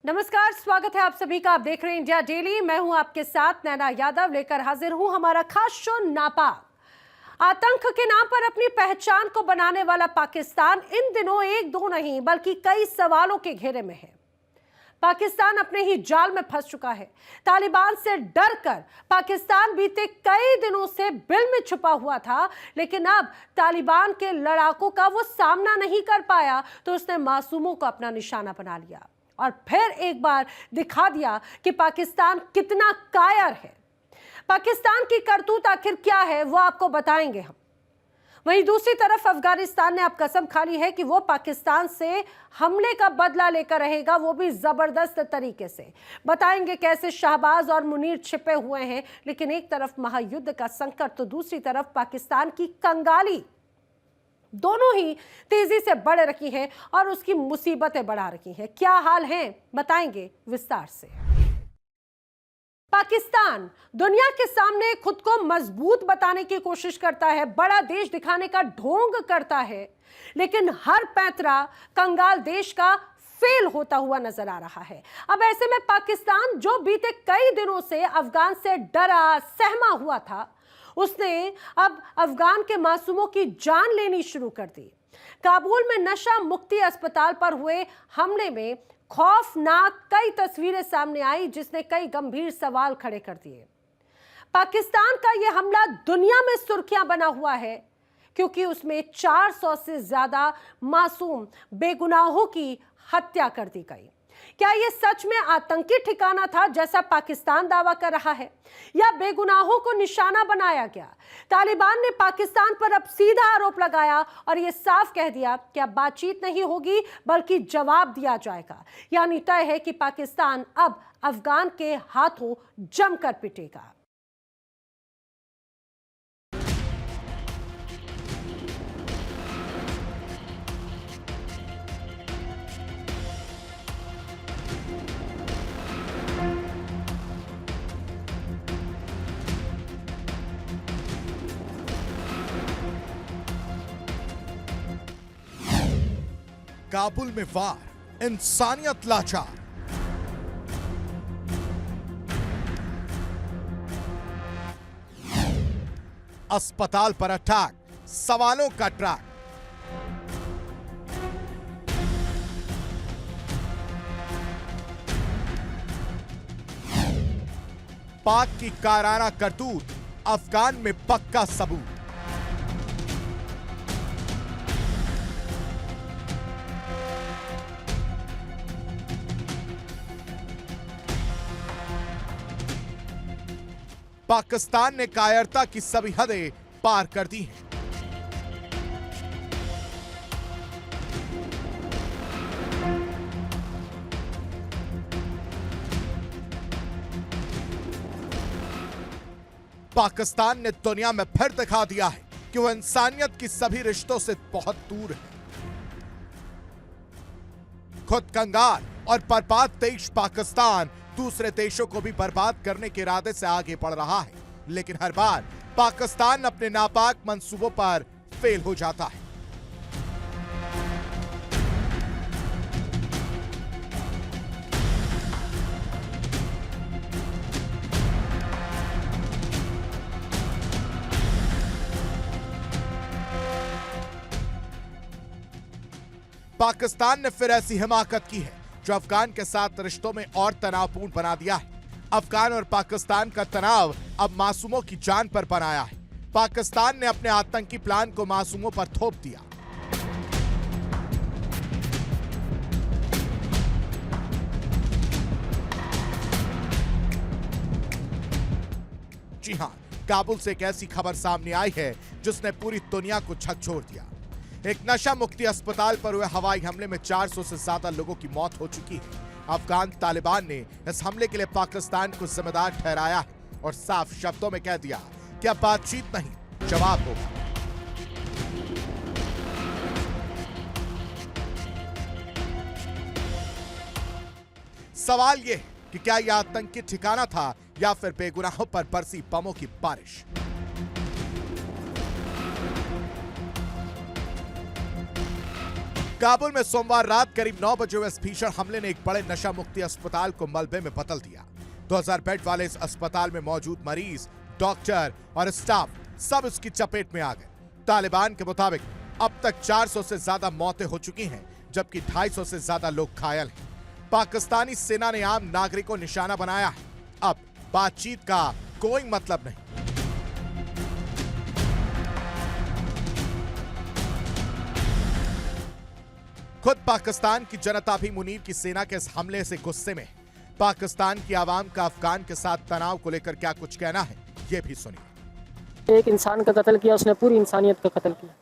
नमस्कार, स्वागत है आप सभी का। आप देख रहे हैं इंडिया डेली। मैं हूं आपके साथ नैना यादव, लेकर हाजिर हूं हमारा खास शो नापाक। आतंक के नाम पर अपनी पहचान को बनाने वाला पाकिस्तान इन दिनों एक दो नहीं बल्कि कई सवालों के घेरे में है। पाकिस्तान अपने ही जाल में फंस चुका है। तालिबान से डरकर पाकिस्तान बीते कई दिनों से बिल में छुपा हुआ था, लेकिन अब तालिबान के लड़ाकों का वो सामना नहीं कर पाया तो उसने मासूमों को अपना निशाना बना लिया और फिर एक बार दिखा दिया कि पाकिस्तान कितना कायर है। पाकिस्तान की करतूत आखिर क्या है वो आपको बताएंगे हम। वहीं दूसरी तरफ अफगानिस्तान ने अब कसम खा ली है कि वो पाकिस्तान से हमले का बदला लेकर रहेगा, वो भी जबरदस्त तरीके से। बताएंगे कैसे शहबाज और मुनीर छिपे हुए हैं, लेकिन एक तरफ महायुद्ध का संकट तो दूसरी तरफ पाकिस्तान की कंगाली दोनों ही तेजी से बढ़ रही है और उसकी मुसीबतें बढ़ा रही हैं। क्या हाल है बताएंगे विस्तार से। पाकिस्तान दुनिया के सामने खुद को मजबूत बताने की कोशिश करता है, बड़ा देश दिखाने का ढोंग करता है, लेकिन हर पैंतरा कंगाल देश का फेल होता हुआ नजर आ रहा है। अब ऐसे में पाकिस्तान जो बीते कई दिनों से अफगान से डरा सहमा हुआ था, उसने अब अफगान के मासूमों की जान लेनी शुरू कर दी। काबुल में नशा मुक्ति अस्पताल पर हुए हमले में खौफनाक कई तस्वीरें सामने आई, जिसने कई गंभीर सवाल खड़े कर दिए। पाकिस्तान का यह हमला दुनिया में सुर्खियां बना हुआ है क्योंकि उसमें 400 से ज्यादा मासूम बेगुनाहों की हत्या कर दी गई। क्या यह सच में आतंकी ठिकाना था जैसा पाकिस्तान दावा कर रहा है, या बेगुनाहों को निशाना बनाया गया? तालिबान ने पाकिस्तान पर अब सीधा आरोप लगाया और यह साफ कह दिया कि अब बातचीत नहीं होगी बल्कि जवाब दिया जाएगा। यानी तय है कि पाकिस्तान अब अफगान के हाथों जमकर पिटेगा। काबुल में वार, इंसानियत लाचार। अस्पताल पर अटैक, सवालों का ट्रैक। पाक की कायराना करतूत, अफगान में पक्का सबूत। पाकिस्तान ने कायरता की सभी हदें पार कर दी हैं। पाकिस्तान ने दुनिया में फिर दिखा दिया है कि वह इंसानियत की सभी रिश्तों से बहुत दूर है। खुद कंगाल और बर्बाद देश पाकिस्तान दूसरे देशों को भी बर्बाद करने के इरादे से आगे बढ़ रहा है, लेकिन हर बार पाकिस्तान अपने नापाक मंसूबों पर फेल हो जाता है। पाकिस्तान ने फिर ऐसी हिमाकत की है जो अफगान के साथ रिश्तों में और तनावपूर्ण बना दिया है। अफगान और पाकिस्तान का तनाव अब मासूमों की जान पर बनाया है। पाकिस्तान ने अपने आतंकी प्लान को मासूमों पर थोप दिया। जी हां, काबुल से एक ऐसी खबर सामने आई है जिसने पूरी दुनिया को झकझोर दिया। एक नशा मुक्ति अस्पताल पर हुए हवाई हमले में 400 से ज्यादा लोगों की मौत हो चुकी है। अफगान तालिबान ने इस हमले के लिए पाकिस्तान को जिम्मेदार ठहराया है और साफ शब्दों में कह दिया कि अब बातचीत नहीं, जवाब होगा। सवाल यह है कि क्या यह आतंकी ठिकाना था या फिर बेगुनाहों पर बरसी बमों की बारिश। काबुल में सोमवार रात करीब 9 बजे हुए इस भीषण हमले ने एक बड़े नशा मुक्ति अस्पताल को मलबे में बदल दिया। 2000 बेड वाले इस अस्पताल में मौजूद मरीज, डॉक्टर और स्टाफ सब इसकी चपेट में आ गए। तालिबान के मुताबिक अब तक 400 से ज्यादा मौतें हो चुकी हैं, जबकि 250 से ज्यादा लोग घायल हैं। पाकिस्तानी सेना ने आम नागरिकों निशाना बनाया है। अब बातचीत का कोई मतलब नहीं। खुद पाकिस्तान की जनता भी मुनीर की सेना के इस हमले से गुस्से में है। पाकिस्तान की आवाम का अफगान के साथ तनाव को लेकर क्या कुछ कहना है, ये भी सुनिए। एक इंसान का कत्ल किया, उसने पूरी इंसानियत का कत्ल किया।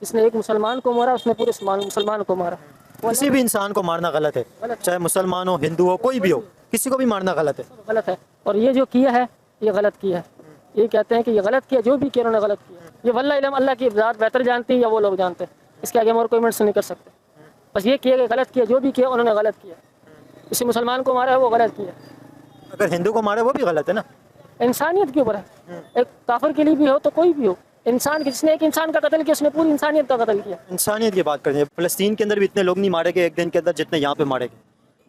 इसने एक मुसलमान को मारा, उसने पूरे मुसलमान को मारा। किसी भी इंसान को मारना गलत है, चाहे मुसलमान हो, हिंदू हो, कोई भी हो, किसी को भी मारना गलत है। गलत है। और ये जो किया है, ये गलत किया है। ये कहते हैं कि ये गलत किया, जो भी किया उन्होंने गलत किया। ये वल्लाह इल्म अल्लाह की ज़ात बेहतर जानती है या वो लोग जानते हैं। इसके आगे हम और कोई मेंशन नहीं कर सकते। बस ये किया, गलत किया, जो भी किया उन्होंने गलत किया। इसी मुसलमान को मारा है, वो गलत किया। अगर हिंदू को मारे वो भी गलत है ना। इंसानियत के ऊपर है। एक काफिर के लिए भी हो तो कोई भी हो, इंसान जिसने एक इंसान का कत्ल किया, उसने पूरी इंसानियत का कत्ल किया। इंसानियत की बात करें, फलस्तीन के अंदर भी इतने लोग नहीं मारे गए एक दिन के अंदर जितने यहाँ पे मारे गए।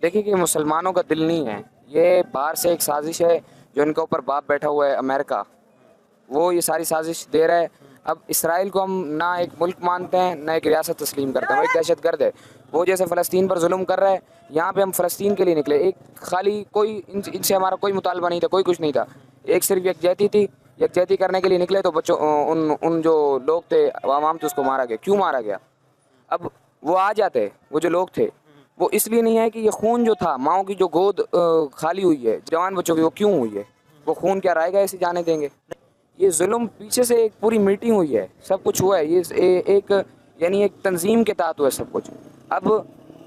देखिए कि मुसलमानों का दिल नहीं है, ये बाहर से एक साजिश है जो इनके ऊपर बाप बैठा हुआ है अमेरिका, वो ये सारी साजिश दे रहा है। अब इसराइल को हम ना एक मुल्क मानते हैं ना एक रियासत तस्लीम करते हैं, वो एक दहशतगर्द है। वो जैसे फ़लस्तीन पर जुल्म कर रहा है, यहाँ पे हम फ़लस्तीन के लिए निकले। एक खाली कोई इनसे हमारा कोई मुतालबा नहीं था, कोई कुछ नहीं था, एक सिर्फ यकजहती थी। यकजहती करने के लिए निकले तो बच्चों उन जो लोग थे आवाम तो उसको मारा गया। क्यों मारा गया? अब वो आ जाते, वो जो लोग थे, वो इसलिए नहीं है कि ये खून जो था, माओ की जो गोद खाली हुई है जवान बच्चों की, वो क्यों हुई है? वो खून क्या रहेगा, ऐसे जाने देंगे? ये जुल्म पीछे से एक पूरी मीटिंग हुई है, सब कुछ हुआ है। ये एक यानी एक तंजीम के तहत हुआ है सब कुछ। अब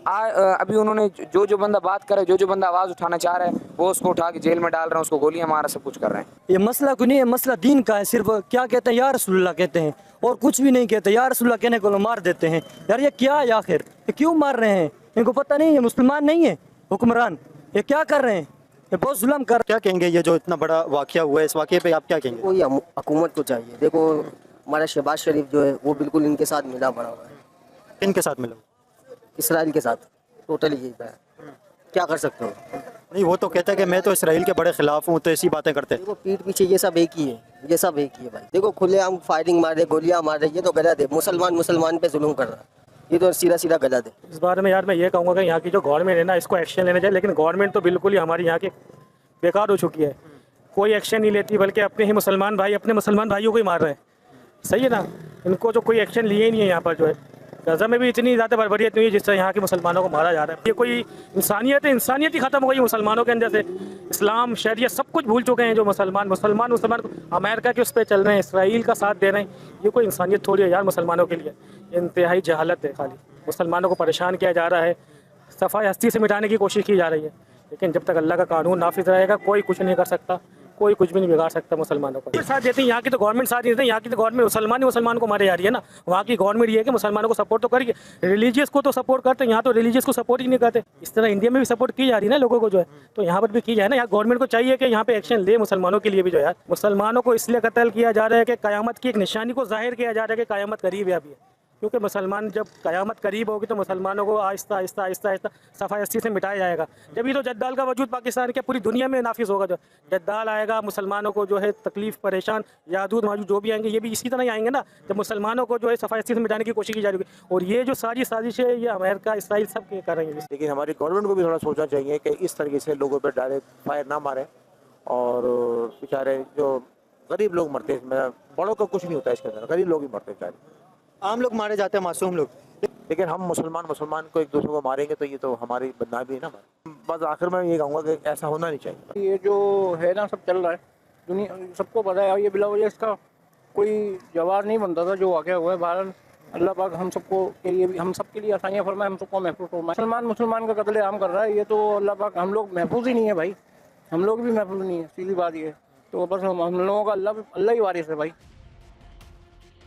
अभी उन्होंने जो बंदा बात करे, जो बंदा आवाज़ उठाना चाह रहा है, वो उसको उठा के जेल में डाल रहे हैं, उसको गोलियां मार, सब कुछ कर रहे हैं। ये मसला को नहीं है, मसला दीन का है। सिर्फ क्या कहते हैं, या रसूलुल्लाह कहते हैं और कुछ भी नहीं कहते। या रसूलुल्लाह कहने को मार देते हैं। यार ये क्या है आखिर, ये क्यों मार रहे हैं? इनको पता नहीं है मुसलमान नहीं है हुक्मरान, ये क्या कर रहे हैं? ये बहुत जुल्म कर। क्या कहेंगे ये जो इतना बड़ा वाकया हुआ है, इस वाकये पे आप क्या कहेंगे? कोई हुकूमत को चाहिए। देखो हमारा शहबाज शरीफ जो है वो बिल्कुल इनके साथ मिला पड़ा हुआ है। किनके साथ मिला? इसराइल के साथ टोटली यही है। क्या कर सकते हो? नहीं, वो तो कहता है कि मैं तो इसराइल के बड़े खिलाफ हूँ, तो ऐसी बातें करते हैं। देखो पीठ पीछे ये सब एक ही है, ये सब एक ही है भाई। देखो खुलेआम फायरिंग मार रहे, गोलियां मार रहे, ये तो गलत है। मुसलमान पे जुल्म कर रहा है, ये तो सीधा गलत है। इस बारे में यार मैं ये कहूँगा कि यहाँ की जो गवर्नमेंट है ना, इसको एक्शन लेना चाहिए। लेकिन गवर्नमेंट तो बिल्कुल ही हमारी यहाँ की बेकार हो चुकी है, कोई एक्शन नहीं लेती, बल्कि अपने ही मुसलमान भाई अपने मुसलमान भाइयों को ही मार रहे हैं। सही है ना? इनको जो कोई एक्शन लिए ही नहीं है यहाँ पर। जो है गजा में भी इतनी ज़्यादा बर्बरियत नहीं है जिस तरह यहाँ के मुसलमानों को मारा जा रहा है। ये कोई इंसानियत है? इंसानियत ही ख़त्म हो गई मुसलमानों के अंदर से। इस्लाम शरीयत सब कुछ भूल चुके हैं जो मुसलमान अमेरिका के उस पर चल रहे हैं, इसराइल का साथ दे रहे हैं। ये कोई इंसानियत थोड़ी है यार मुसलमानों के लिए। इंतहाई जहालत है, खाली मुसलमानों को परेशान किया जा रहा है, सफ़ाई हस्ती से मिटाने की कोशिश की जा रही है। लेकिन जब तक अल्लाह का कानून नाफिज रहेगा, कोई कुछ नहीं कर सकता, कोई कुछ भी नहीं बिगाड़ सकता मुसलमानों को। साथ देते हैं यहाँ की तो गवर्नमेंट साथ देते हैं। यहाँ की तो गवर्नमेंट मुसलमान को मारे जा रही है ना। वहाँ की गवर्नमेंट ये है कि मुसलमानों को सपोर्ट तो करिए, रिलीजियस को तो सपोर्ट करते हैं, यहाँ तो रिलीजियस को सपोर्ट ही नहीं करते। इस तरह इंडिया में भी सपोर्ट की जा रही है ना लोगों को, जो है तो यहाँ पर भी की जाए ना। यहाँ गवर्नमेंट को चाहिए कि यहाँ पे एक्शन ले मुसलमानों के लिए भी। जो है मुसलमानों को इसलिए कत्ल किया जा रहा है कि क़यामत की एक निशानी को जाहिर किया जा रहा है कि क़यामत करीब है अभी। क्योंकि मुसलमान जब क़यामत करीब होगी तो मुसलमानों को आहिस्ता आहिस्ता सफ़ाई हस्ती से मिटाया जाएगा। जब ये तो जद्दाल का वजूद पाकिस्तान के पूरी दुनिया में नाफिज होगा। जो जद्दाल आएगा, मुसलमानों को जो है तकलीफ़ परेशान यादूद माजूद जो भी आएंगे, ये भी इसी तरह ही आएंगे ना, जब मुसलमानों को जो है सफ़ाई हस्ती से मिटाने की कोशिश की जा रही है। और ये जो सारी साजिश है, ये अमेरिका इसराइल सब के कर रहे हैं। लेकिन हमारी गवर्नमेंट को भी थोड़ा सोचना चाहिए कि इस तरीके से लोगों पर डायरेक्ट फायर ना मारें। और बेचारे जो गरीब लोग मरते हैं, बड़ों का कुछ नहीं होता है इसके अंदर, गरीब लोग ही मरते हैं। आम लोग मारे जाते हैं, मासूम लोग। लेकिन हम मुसलमान को एक दूसरे को मारेंगे तो ये तो हमारी बदनामी है ना। बस आखिर में ये कहूँगा कि ऐसा होना नहीं चाहिए। ये जो है ना सब चल रहा है, दुनिया सबको पता है। ये बिला वजह इसका कोई जवाब नहीं बनता था जो वाक़या हुआ है। बहरहाल अल्लाह पाक हम सबको के लिए भी, हम सब के लिए आसानियाँ फरमाए, हम सबको महफूज फरमाए। मुसलमान का कत्ले आम कर रहा है, ये तो अल्लाह पाक, हम लोग महफूज ही नहीं है भाई, हम लोग भी महफूज नहीं है, सीधी बात ये। तो बस हम लोगों का अल्लाह ही वारिस है भाई।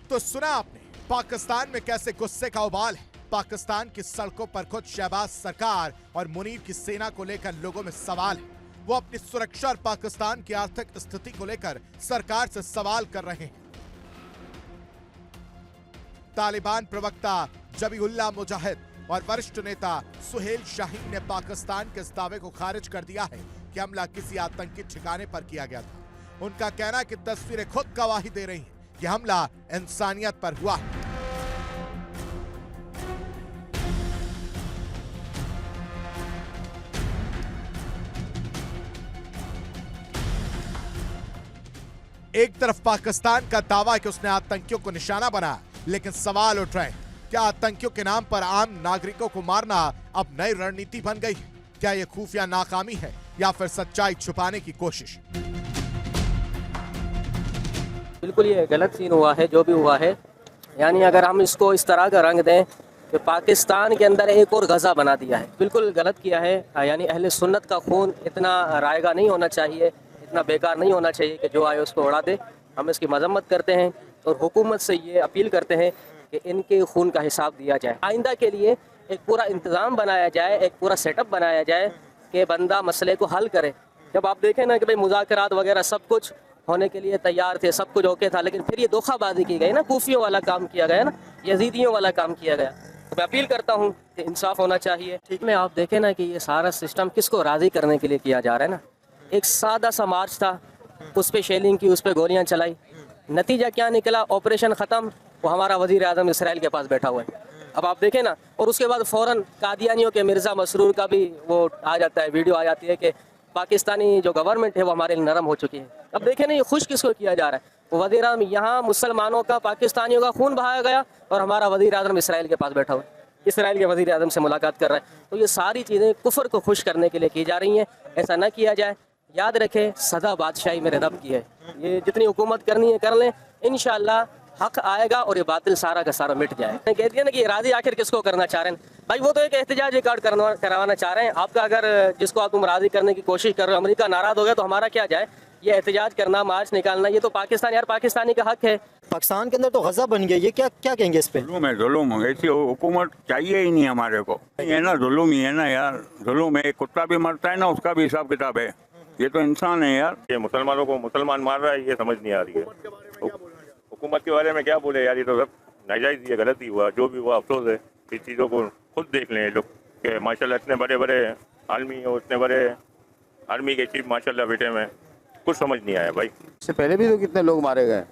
तो सुना आपने पाकिस्तान में कैसे गुस्से का उबाल है। पाकिस्तान की सड़कों पर खुद शहबाज सरकार और मुनीर की सेना को लेकर लोगों में सवाल है। वो अपनी सुरक्षा और पाकिस्तान की आर्थिक स्थिति को लेकर सरकार से सवाल कर रहे हैं। तालिबान प्रवक्ता जबीहुल्लाह मुजाहिद और वरिष्ठ नेता सुहेल शाहीन ने पाकिस्तान के इस दावे को खारिज कर दिया है कि हमला किसी आतंकी ठिकाने पर किया गया था। उनका कहना है कि तस्वीरें खुद गवाही दे रही हैं कि हमला इंसानियत पर हुआ है। एक तरफ पाकिस्तान का दावा है कि उसने आतंकियों को निशाना बनाया, लेकिन सवाल उठ रहे हैं, क्या आतंकियों के नाम पर आम नागरिकों को मारना अब नई रणनीति बन गई है? क्या यह खुफिया नाकामी है या फिर सच्चाई छुपाने की कोशिश? बिल्कुल ये गलत सीन हुआ है जो भी हुआ है। यानी अगर हम इसको इस तरह का रंग दें कि पाकिस्तान के अंदर एक और गज़ा बना दिया है, बिल्कुल गलत किया है। यानी अहले सुन्नत का खून इतना रायगा नहीं होना चाहिए, इतना बेकार नहीं होना चाहिए कि जो आए उसको उड़ा दे। हम इसकी मजम्मत करते हैं और हुकूमत से ये अपील करते हैं कि इनके खून का हिसाब दिया जाए। आइंदा के लिए एक पूरा इंतज़ाम बनाया जाए, एक पूरा सेटअप बनाया जाए कि बंदा मसले को हल करे। जब आप देखें ना कि भाई मुज़ाकरात वगैरह सब कुछ होने के लिए तैयार थे, सब कुछ ओके था, लेकिन फिर ये धोखाबाजी की गई ना, कूफियों वाला काम किया गया ना, यजीदियों वाला काम किया गया। तो मैं अपील करता हूँ कि इंसाफ होना चाहिए। ठीक में आप देखें ना कि ये सारा सिस्टम किसको राज़ी करने के लिए किया जा रहा है ना। एक सादा सा मार्च था, उस पर शेलिंग की, उस पर गोलियाँ चलाई, नतीजा क्या निकला? ऑपरेशन ख़त्म, वो हमारा वज़ीर आज़म इसराइल के पास बैठा हुआ है। अब आप देखें ना, और उसके बाद फ़ौरन कादियानियों के मिर्ज़ा मसरूर का भी वो आ जाता है, वीडियो आ जाती है कि पाकिस्तानी जो गवर्नमेंट है वो हमारे लिए नरम हो चुकी है। अब देखें ना, ये खुश किसको किया जा रहा है? वो वज़ीर आज़म, यहाँ मुसलमानों का, पाकिस्तानियों का खून बहाया गया और हमारा वज़ीर आज़म इसराइल के पास बैठा हुआ है, इसराइल के वज़ीर आज़म से मुलाकात कर रहा है। तो ये सारी चीज़ें कुफ्र को खुश करने के लिए की जा रही हैं। ऐसा ना किया जाए। याद रखें, सदा बादशाही मेरे रब की है। ये जितनी हुकूमत करनी है कर लें, इंशाअल्लाह हक आएगा और ये बातिल सारा का सारा मिट जाए। कहती है ना कि राजी आखिर किसको करना चाह रहे हैं भाई? वो तो एक एहतजाज रिकॉर्ड करवाना चाह रहे हैं। आपका अगर जिसको आप तुम राजी करने की कोशिश कर रहे हो, अमेरिका नाराज हो गया तो हमारा क्या जाए? ये एहतजाज करना, मार्च निकालना, ये तो पाकिस्तान, यार पाकिस्तानी का हक है। पाकिस्तान के अंदर तो गज़ा बन गया, ये क्या क्या कहेंगे इस पे? जुल्म है, ऐसी हुकूमत चाहिए ही नहीं हमारे को। ये ना जुल्म ही है ना यार, जुल्म है। एक कुत्ता भी मरता है ना, उसका भी हिसाब किताब है। ये तो इंसान है यार। ये मुसलमानों को मुसलमान मार रहा है, ये समझ नहीं आ रही है। हुकूमत के बारे में क्या बोले यार, ये तो सब नाजायज़, ये गलत ही हुआ। जो भी हुआ अफसोस है। इस चीज़ों को खुद देख लें लोग कि माशाल्लाह इतने बड़े बड़े आर्मी और इतने बड़े आर्मी के चीफ माशाल्लाह बेटे में कुछ समझ नहीं आया भाई। इससे पहले भी तो कितने लोग मारे गए,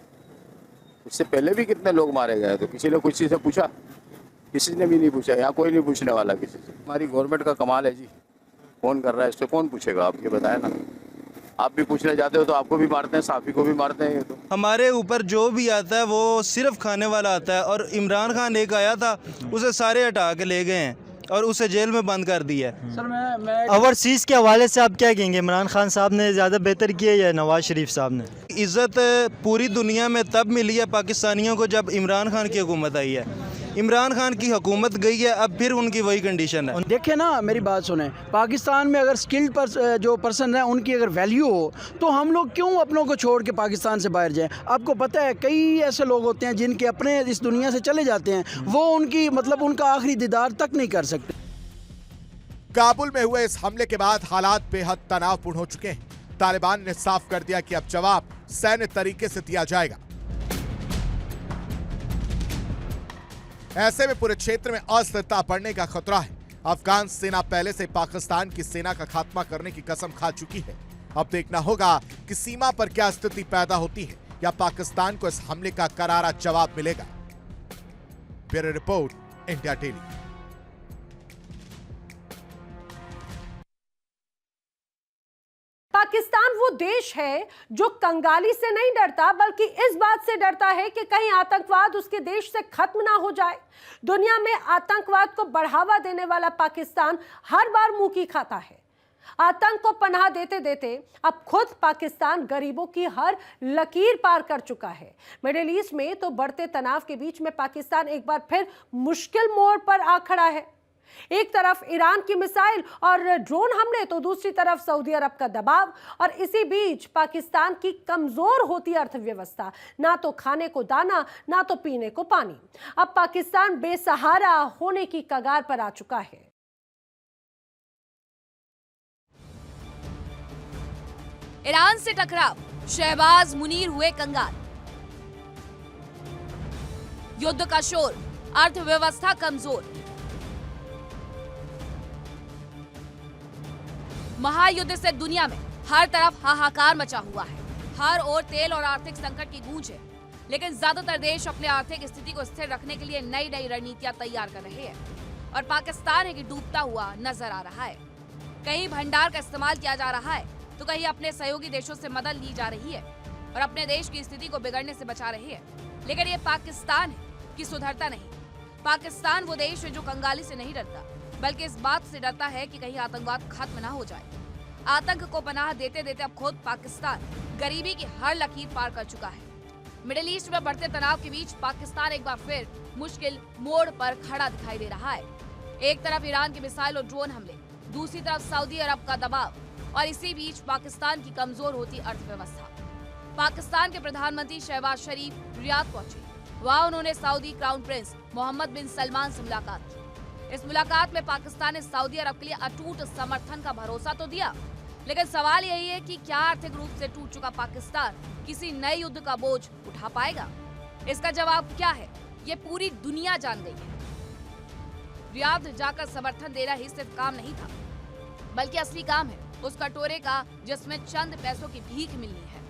इससे पहले भी कितने लोग मारे गए, तो किसी ने कुछ चीज़ से पूछा? किसी ने भी नहीं पूछा। यहाँ कोई नहीं पूछने वाला किसी से। हमारी गवर्नमेंट का कमाल है जी। कौन कर रहा है इससे? कौन पूछेगा? आप ये बताए ना। आप भी पूछने जाते हो तो आपको भी मारते हैं, साफी को भी मारते हैं। ये तो हमारे ऊपर जो भी आता है वो सिर्फ खाने वाला आता है। और इमरान खान एक आया था, उसे सारे हटा के ले गए हैं और उसे जेल में बंद कर दिया है। सर मैं ओवरसीज़ के हवाले से आप क्या कहेंगे? इमरान खान साहब ने ज़्यादा बेहतर किया या नवाज शरीफ साहब ने? इज़्ज़त पूरी दुनिया में तब मिली है पाकिस्तानियों को जब इमरान खान की हुकूमत आई है। इमरान खान की हुकूमत गई है, अब फिर उनकी वही कंडीशन है। देखिए ना, मेरी बात सुने, पाकिस्तान में अगर स्किल्ड जो पर्सन है उनकी अगर वैल्यू हो तो हम लोग क्यों अपनों को छोड़ के पाकिस्तान से बाहर जाएं? आपको पता है कई ऐसे लोग होते हैं जिनके अपने इस दुनिया से चले जाते हैं, वो उनकी मतलब उनका आखिरी दीदार तक नहीं कर सकते। काबुल में हुए इस हमले के बाद हालात बेहद तनावपूर्ण हो चुके हैं। तालिबान ने साफ कर दिया कि अब जवाब सैन्य तरीके से दिया जाएगा। ऐसे में पूरे क्षेत्र में अस्थिरता बढ़ने का खतरा है। अफगान सेना पहले से पाकिस्तान की सेना का खात्मा करने की कसम खा चुकी है। अब देखना होगा कि सीमा पर क्या स्थिति पैदा होती है या पाकिस्तान को इस हमले का करारा जवाब मिलेगा। Bureau report, India daily. Pakistan वो देश है जो कंगाली से नहीं डरता, बल्कि इस बात से डरता है कि कहीं आतंकवाद उसके देश से खत्म ना हो जाए। दुनिया में आतंकवाद को बढ़ावा देने वाला पाकिस्तान हर बार मुंह की खाता है। आतंक को पनाह देते देते अब खुद पाकिस्तान गरीबों की हर लकीर पार कर चुका है। मिडिल ईस्ट में तो बढ़ते तनाव के बीच में पाकिस्तान एक बार फिर मुश्किल मोड़ पर आ खड़ा है। एक तरफ ईरान की मिसाइल और ड्रोन हमले, तो दूसरी तरफ सऊदी अरब का दबाव, और इसी बीच पाकिस्तान की कमजोर होती अर्थव्यवस्था, ना तो खाने को दाना, ना तो पीने को पानी। अब पाकिस्तान बेसहारा होने की कगार पर आ चुका है। ईरान से टकराव, शहबाज मुनीर हुए कंगाल। युद्ध का शोर, अर्थव्यवस्था कमजोर। महायुद्ध से दुनिया में हर तरफ हाहाकार मचा हुआ है। हर ओर तेल और आर्थिक संकट की गूंज है, लेकिन ज्यादातर देश अपने आर्थिक स्थिति को स्थिर रखने के लिए नई नई रणनीतियां तैयार कर रहे हैं और पाकिस्तान है कि डूबता हुआ नजर आ रहा है। कहीं भंडार का इस्तेमाल किया जा रहा है तो कहीं अपने सहयोगी देशों से मदद ली जा रही है और अपने देश की स्थिति को बिगड़ने से बचा रही है। लेकिन ये पाकिस्तान है कि सुधरता नहीं। पाकिस्तान वो देश है जो कंगाली से नहीं डरता, बल्कि इस बात से डरता है कि कहीं आतंकवाद खत्म ना हो जाए। आतंक को पनाह देते देते अब खुद पाकिस्तान गरीबी की हर लकीर पार कर चुका है। मिडिल ईस्ट में बढ़ते तनाव के बीच पाकिस्तान एक बार फिर मुश्किल मोड़ पर खड़ा दिखाई दे रहा है। एक तरफ ईरान के मिसाइल और ड्रोन हमले, दूसरी तरफ सऊदी अरब का दबाव और इसी बीच पाकिस्तान की कमजोर होती अर्थव्यवस्था। पाकिस्तान के प्रधानमंत्री शहबाज शरीफ रियाद पहुंचे। वहां उन्होंने सऊदी क्राउन प्रिंस मोहम्मद बिन सलमान से मुलाकात की। इस मुलाकात में पाकिस्तान ने सऊदी अरब के लिए अटूट समर्थन का भरोसा तो दिया, लेकिन सवाल यही है कि क्या आर्थिक रूप से टूट चुका पाकिस्तान किसी नए युद्ध का बोझ उठा पाएगा? इसका जवाब क्या है, ये पूरी दुनिया जान गई है। रियाद जाकर समर्थन देना ही सिर्फ काम नहीं था, बल्कि असली काम है उस कटोरे का जिसमें चंद पैसों की भीख मिलनी है।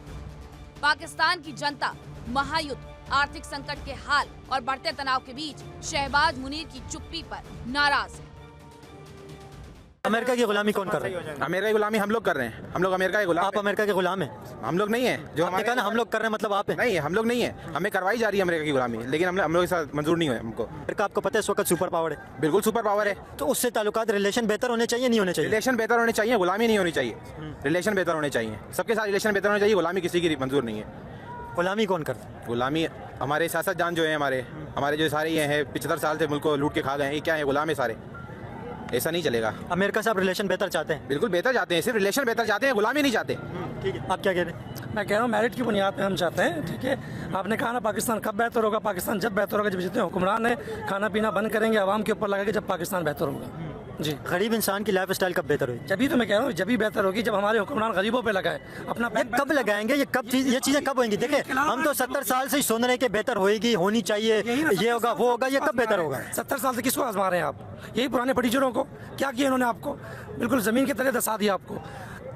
पाकिस्तान की जनता महायुद्ध, आर्थिक संकट के हाल और बढ़ते तनाव के बीच शहबाज मुनीर की चुप्पी पर नाराज है। अमेरिका की गुलामी कौन कर रहा है? अमेरिका की गुलामी हम लोग कर रहे हैं। हम लोग अमेरिका के गुलाम। आप अमेरिका के गुलाम हैं? हम लोग नहीं है। जो आपने कहा ना हम लोग कर रहे हैं, मतलब आप हैं? नहीं, हम लोग नहीं है। हमें करवाई जा रही है अमेरिका की गुलामी, लेकिन हम लोग के साथ मंजूर नहीं हुए हमको। अमेरिका आपको पता है इस वक्त सुपर पावर है? बिल्कुल सुपर पावर है। तो उससे ताल्लुकात रिलेशन बेहतर होने चाहिए, नहीं होने चाहिए? रिलेशन बेहतर होने चाहिए, गुलामी नहीं होनी चाहिए। रिलेशन बेहतर होने चाहिए, सबके साथ रिलेशन बेहतर होने चाहिए। गुलामी किसी की मंजूर नहीं है। गुलामी कौन करता है? गुलामी हमारे सियासतदान जो है, हमारे जो सारे ये हैं 75 साल से मुल्क को लूट के खा गए हैं, ये क्या है? गुलाम है सारे। ऐसा नहीं चलेगा। अमेरिका से आप रिलेशन बेहतर चाहते हैं? बिल्कुल बेहतर चाहते हैं, सिर्फ रिलेशन बेहतर चाहते हैं, गुलामी नहीं चाहते। ठीक है, आप क्या कह रहे हैं? मैं कह रहा हूँ मेरिट की बुनियाद पे हम चाहते हैं। ठीक है, आपने कहा ना पाकिस्तान कब बेहतर होगा? पाकिस्तान जब बेहतर होगा जब जितने हुक्मरान है खाना पीना बंद करेंगे, आवाम के ऊपर लगाएंगे, जब पाकिस्तान बेहतर होगा। जी, गरीब इंसान की लाइफ स्टाइल कब बेहतर होगी? जब तो मैं कह रहा हूँ जब भी बेहतर होगी जब हमारे हुक्मरान गरीबों पे लगाए अपना। ये कब लगाएंगे? ये चीजें कब होंगी? देखिए, हम तो 70 साल से सुन रहे कि बेहतर होगी, होनी चाहिए, ये होगा वो होगा। ये कब बेहतर होगा? 70 साल से किसको आजमा रहे हैं आप? यही पुराने फटीचरों को। क्या किया इन्होंने आपको? बिल्कुल जमीन के तले दसा दिया आपको।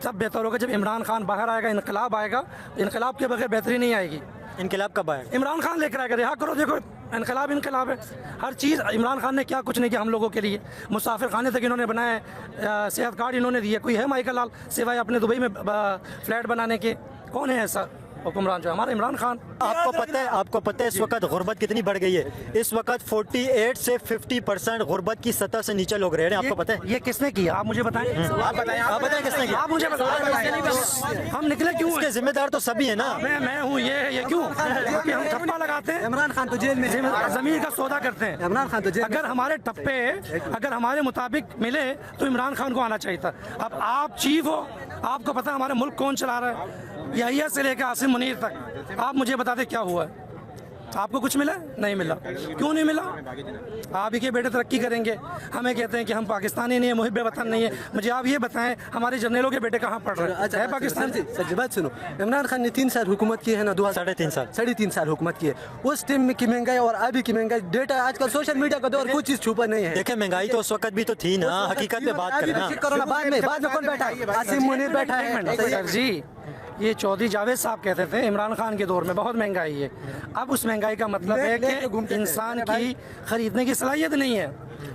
तब बेहतर होगा जब इमरान खान बाहर आएगा, इनकलाब आएगा। इनकलाब के बगैर बेहतरी नहीं आएगी। इनकलाब कब आएगा? इमरान खान लेकर आएगा। रिहा करो, देखो इनकलाब इनकलाब है। हर चीज़ इमरान खान ने क्या कुछ नहीं किया हम लोगों के लिए। मुसाफिर खाने तक इन्होंने बनाए, सेहत कार्ड इन्होंने दिए। कोई है माइकल लाल सिवाय अपने दुबई में फ्लैट बनाने के? कौन है ऐसा हुक्मरान जो हमारा? इमरान खान। आपको पता है इस वक्त गुर्बत कितनी बढ़ गई है? इस वक्त 48 से 50% गुर्बत की सतह से नीचे लोग रह रहे हैं। आपको पता है ये किसने किया? आप मुझे बताएं। आप बताएं किसने किया? आप मुझे बताएं। हम निकले क्यों? इसके जिम्मेदार तो सभी है ना। मैं हूँ। ये क्यों? क्योंकि हम ठप्पा लगाते हैं। इमरान खान तो जेल में, जमीन का सौदा करते हैं। इमरान खान तो जेल। अगर हमारे टप्पे अगर हमारे मुताबिक मिले तो इमरान खान को आना चाहिए था। अब आप चीफ हो, आपको पता है हमारे मुल्क कौन चला रहा है। यहिया से लेकर आसिम मुनीर तक आप मुझे बता दें क्या हुआ है? आपको कुछ मिला? नहीं मिला। क्यों नहीं मिला? आप ही के बेटे तरक्की करेंगे, हमें कहते हैं कि हम पाकिस्तानी नहीं है, मुहिब वतन नहीं है। मुझे आप ये बताएं हमारे जर्नलों के बेटे कहाँ पढ़ रहे हैं? अच्छा, पाकिस्तान से सच बात सुनो। इमरान खान ने 3 साल हुकूमत की है ना, 3.5 साल हुकूमत की है। उस टाइम की महंगाई और अभी की महंगाई, डेटा आजकल सोशल मीडिया का दौर, कुछ चीज छुपा नहीं है। देखिए, महंगाई तो उस वक्त भी तो थी ना, हकीकत पे बात करना। बाद में कौन बैठा है? आसिम मुनीर बैठा है। सर जी, ये चौधरी जावेद साहब कहते थे इमरान खान के दौर में बहुत महंगाई है। अब उस महंगाई का मतलब है कि इंसान की खरीदने की सलाहियत नहीं है।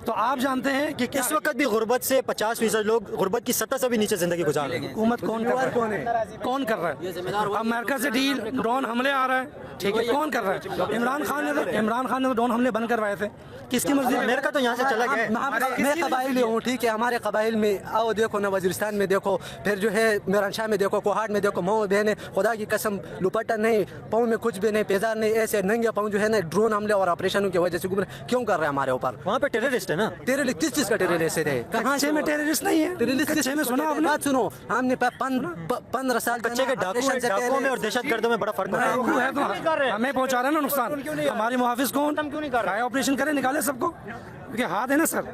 तो आप जानते हैं कि इस वक्त भी गुर्बत से 50% लोग गुर्बत की सतह से भी नीचे जिंदगी गुजार रहे हैं। हुकूमत कौन कर रहा है? अमेरिका से डील, ड्रोन हमले आ रहा है। ठीक है, कौन कर रहा है? इमरान खान ने तो ड्रोन हमले बंद करवाए थे। किसकी मर्जी? अमेरिका तो यहाँ से चला गया। मैं कबाइली हूँ, ठीक है। हमारे कबाइल में आओ, देखो ना, वजीरिस्तान में देखो, फिर जो है मिरानशाह में देखो, कोहाट में देखो, मऊ बहने, खुदा की कसम दुपट्टा नहीं, पाँव में कुछ भी नहीं, पेजार नहीं, ऐसे नंगे पाँव जो है ना ड्रोन हमले और ऑपरेशनों की वजह से क्यों कर रहे हैं हमारे ऊपर? वहाँ पे टेररिस्ट है ना। टेररिस्ट किस चीज का टेररिस्ट है? कहाँ से? में टेररिस्ट नहीं है। टेररिस्ट में सुना आपने? बात सुनो, हमने 15 साल बच्चे के डाकुओं में और दहशतगर्दों में बड़ा फर्क है। हमें पहुँचा रहे हैं ना नुकसान। हमारे मुहाफिज कौन? ऑपरेशन करे, निकाले सबको, क्योंकि हाथ है ना सर।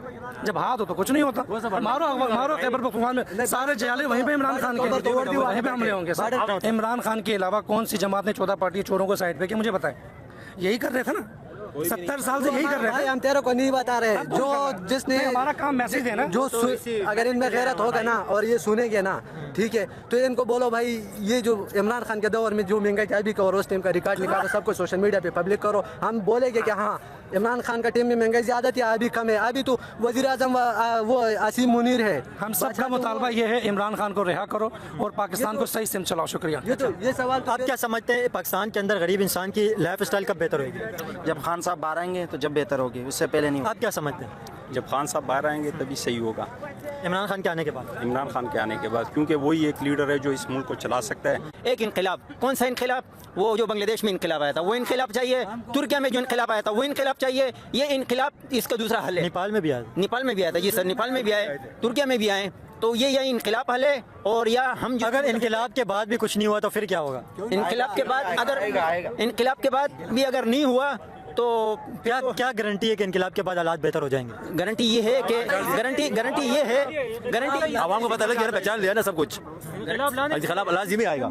जब हाथ हो तो कुछ नहीं होता। मारो खैबर पख्तूनख्वा में सारे जयाले वहीं पे इमरान खान के, वहीं पे हमले होंगे सर। इमरान खान के अलावा कौन सी जमात ने 14 पार्टी चोरों को साइड पे किया? मुझे बताएं। यही कर रहे थे ना। 70 साल से यही कर रहे हैं। हम तेरे को नहीं बता रहे, जो जिसने हमारा काम मैसेज है ना, जो अगर इनमें गैरत होगा ना और ये सुनेंगे ना, ठीक है, तो इनको बोलो भाई ये जो इमरान खान के दौर में जो महंगाई थी अभी का और उस टाइम का रिकॉर्ड निकालो, सबको सोशल मीडिया पे पब्लिक करो। हम बोलेंगे कि हाँ इमरान खान का टाइम में महंगाई ज़्यादा थी, अभी कम है। अभी तो वज़ीर आज़म वो आसिम मुनीर है। हम सबका मुतालबा ये है इमरान खान को रिहा करो और पाकिस्तान को सही से चलाओ। शुक्रिया। ये सवाल आप क्या समझते हैं पाकिस्तान के अंदर गरीब इंसान की लाइफ स्टाइल कब बेहतर होगी? जब खान साहब बाहर आएंगे तो जब बेहतर होगी, उससे पहले नहीं। आप क्या समझते हैं? जब खान साहब बाहर आएंगे तभी सही होगा। इमरान खान के आने के बाद? इमरान खान के आने के बाद, क्योंकि वही एक लीडर है जो इस मुल्क को चला सकता है। एक इनकलाब, कौन सा इनकलाब? वो जो बांग्लादेश में इनकलाब आया था वो इनकलाब चाहिए, तुर्किया में जो इनकलाब आया था वो इनकलाब चाहिए। ये इनकलाब इसका दूसरा हल है। नेपाल में भी आया? नेपाल में भी आया था जी सर, नेपाल में भी आए, तुर्किया में भी आए। तो ये इनकलाब हल है। और या हम अगर इनकलाब के बाद भी कुछ नहीं हुआ तो फिर क्या होगा? इनकलाब के बाद अगर इनकलाब के बाद भी अगर नहीं हुआ तो क्या गारंटी है कि इनकलाब के बाद हालात बेहतर हो जाएंगे? गारंटी ये है कि गारंटी ये है, गारंटी आवाम को पता लगे यार, पहचान लिया ना सब कुछ, इनकलाब लाजिमी आएगा।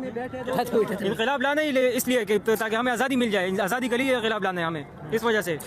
इनकलाब लाना ही इसलिए कि ताकि हमें आज़ादी मिल जाए, आज़ादी के लिए इनकलाब लाना है हमें, इस वजह से।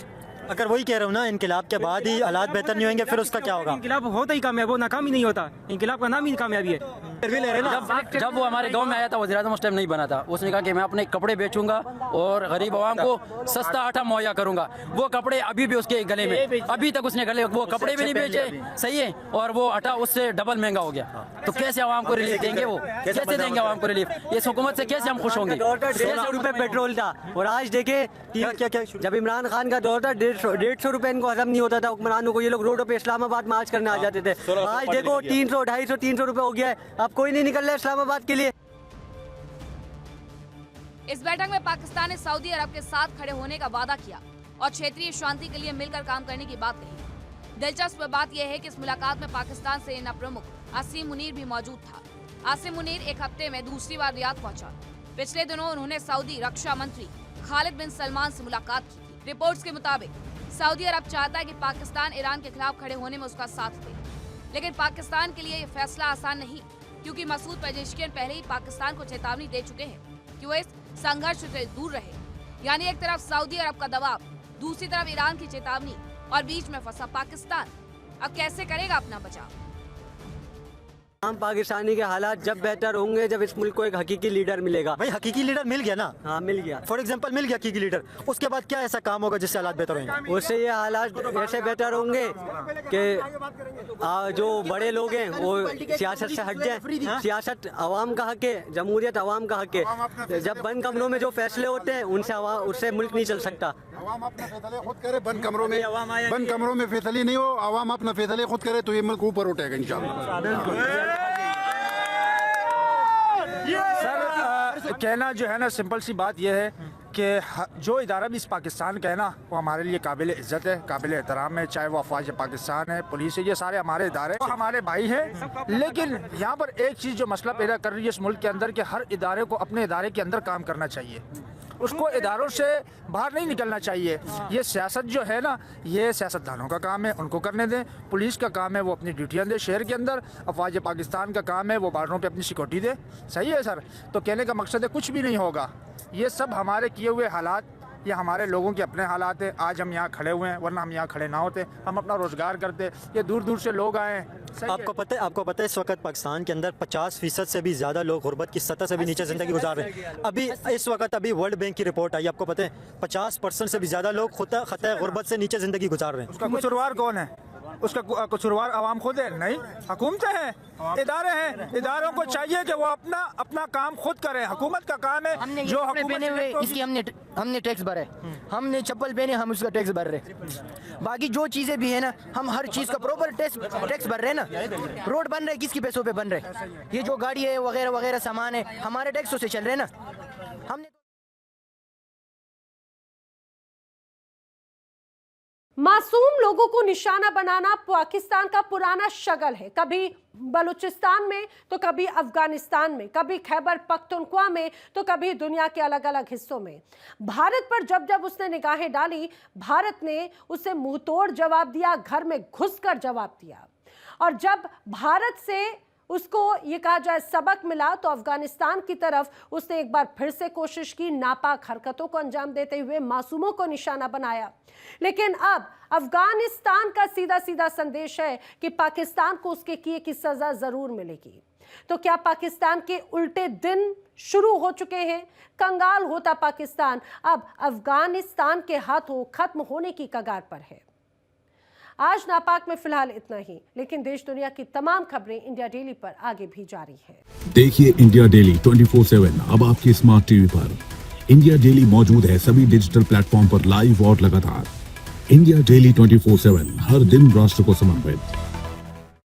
अगर वही कह रहा हूँ ना, इनकलाब के बाद ही हालात बेहतर नहीं होंगे, फिर उसका क्या होगा? इनकलाब होता ही कामयाब, वो नाकाम ही नहीं होता। इनकलाब का नाम ही कामयाबी है। जब वो हमारे गांव में आया था, वज़ीर आज़म उस टाइम नहीं बना था, उसने कहा कि मैं अपने कपड़े बेचूंगा और गरीब आवाम को सस्ता आटा मुहैया करूंगा। वो कपड़े अभी भी उसके गले में, अभी तक उसने गले वो कपड़े भी नहीं बेचे, सही है, और वो आटा उससे डबल महंगा हो गया। तो कैसे आवाम को रिलीफ देंगे? वो कैसे देंगे आवाम को रिलीफ? इस हुकूमत से कैसे हम खुश होंगे? 150 रुपए पेट्रोल था और आज देखे क्या जब इमरान खान का दौर था 150 रुपए इनको हजम नहीं होता था हुक्मरानों को। ये लोग रोडों पे इस्लामाबाद मार्च करने आ जाते थे। आज देखो 300, 250, 300 रुपए हो गया है। अब कोई नहीं निकल रहा इस्लामाबाद के लिए। इस बैठक में पाकिस्तान ने सऊदी अरब के साथ खड़े होने का वादा किया और क्षेत्रीय शांति के लिए मिलकर काम करने की बात कही। दिलचस्प बात यह है कि इस मुलाकात में पाकिस्तान सेना प्रमुख आसिम मुनीर भी मौजूद था। आसिम मुनीर एक हफ्ते में दूसरी बार रियाद पहुंचा। पिछले दिनों उन्होंने सऊदी रक्षा मंत्री खालिद बिन सलमान से मुलाकात की थी। रिपोर्ट्स के मुताबिक सऊदी अरब चाहता है कि पाकिस्तान ईरान के खिलाफ खड़े होने में उसका साथ दे, लेकिन पाकिस्तान के लिए ये फैसला आसान नहीं, क्योंकि मसूद पेजेशकियन पहले ही पाकिस्तान को चेतावनी दे चुके हैं कि वो इस संघर्ष से दूर रहे। यानी एक तरफ सऊदी अरब का दबाव, दूसरी तरफ ईरान की चेतावनी और बीच में फंसा पाकिस्तान। अब कैसे करेगा अपना बचाव? हम पाकिस्तानी के हालात जब बेहतर होंगे जब इस मुल्क को एक हकीकी लीडर मिलेगा। भाई हकीकी लीडर मिल गया ना? हाँ मिल गया। फॉर एग्जांपल मिल गया हकीकी लीडर, उसके बाद क्या ऐसा काम होगा जिससे हालात बेहतर होंगे? उससे ये हालात ऐसे बेहतर होंगे कि जो बड़े लोग हैं वो सियासत से हट जाए। सियासत आवाम का हक है, जमहूरियत आवाम का हक है। जब बंद कमरों में जो फैसले होते हैं उससे मुल्क नहीं चल सकता। आवाम अपना फैसले खुद करे, बंद कमरों में फैसले नहीं हो, आवाम अपना फैसले खुद करे तो ये मुल्क ऊपर उठेगा इंशाअल्लाह। सर कहना जो है ना, सिंपल सी बात यह है कि जो इदारा भी इस पाकिस्तान का है ना, वो हमारे लिए काबिल इज़्ज़त है, काबिल एहतराम है। चाहे वो अफवाज पाकिस्तान है, पुलिस है, ये सारे हमारे इदारे तो हमारे भाई हैं। लेकिन यहाँ पर एक चीज़ जो मसला पैदा कर रही है इस मुल्क के अंदर कि हर इदारे को अपने इदारे के अंदर काम करना चाहिए, उसको इदारों से बाहर नहीं निकलना चाहिए। ये सियासत जो है ना, ये सियासतदानों का काम है, उनको करने दें। पुलिस का काम है वो अपनी ड्यूटियाँ दे शहर के अंदर। अफवाज पाकिस्तान का काम है वो बार्डरों पे अपनी सिक्योरिटी दे। सही है सर? तो कहने का मकसद है कुछ भी नहीं होगा। ये सब हमारे किए हुए हालात, ये हमारे लोगों के अपने हालात हैं। आज हम यहाँ खड़े हुए हैं, वरना हम यहाँ खड़े ना होते। हम अपना रोज़गार करते, ये दूर दूर से लोग आए हैं। आपको पता है इस वक्त पाकिस्तान के अंदर 50% से भी ज़्यादा लोग गुर्बत की सतह से भी नीचे ज़िंदगी गुजार रहे हैं। अभी इस वक्त वर्ल्ड बैंक की रिपोर्ट आई, आपको पता है 50% से भी ज़्यादा लोग खतरे गुर्बत से नीचे ज़िंदगी गुजार रहे हैं। उसका कसूरवार कौन है? उसका कसूरवार आवाम खुद है? नहीं, हुकूमतें हैं, इदारे हैं। इदारों को चाहिए कि वो अपना काम खुद करें। हुकूमत का काम है जो पहने हुए इसकी हमने टैक्स भरे, हमने चप्पल पहने, हम उसका टैक्स भर रहे। बाकी जो चीज़ें भी है ना, हम हर चीज़ का प्रॉपर टैक्स भर रहे ना। रोड बन रहे किसके पैसों पे बन रहे? ये जो गाड़ी है वगैरह वगैरह सामान है हमारे टैक्सों से चल रहे ना। हमने मासूम लोगों को निशाना बनाना पाकिस्तान का पुराना शगल है। कभी बलूचिस्तान में तो कभी अफगानिस्तान में, कभी खैबर पख्तूनख्वा में तो कभी दुनिया के अलग अलग हिस्सों में। भारत पर जब जब उसने निगाहें डाली, भारत ने उसे मुंहतोड़ जवाब दिया, घर में घुसकर जवाब दिया। और जब भारत से उसको ये कहा जाए सबक मिला तो अफगानिस्तान की तरफ उसने एक बार फिर से कोशिश की, नापाक हरकतों को अंजाम देते हुए मासूमों को निशाना बनाया। लेकिन अब अफगानिस्तान का सीधा सीधा संदेश है कि पाकिस्तान को उसके किए की सजा जरूर मिलेगी। तो क्या पाकिस्तान के उल्टे दिन शुरू हो चुके हैं? कंगाल होता पाकिस्तान अब अफगानिस्तान के हाथों खत्म होने की कगार पर है। आज नापाक में फिलहाल इतना ही, लेकिन देश दुनिया की तमाम खबरें इंडिया डेली पर आगे भी जारी है। देखिए इंडिया डेली 24/7 अब आपकी स्मार्ट टीवी पर। इंडिया डेली मौजूद है सभी डिजिटल प्लेटफॉर्म पर लाइव और लगातार। इंडिया डेली 24/7 हर दिन राष्ट्र को समर्पित।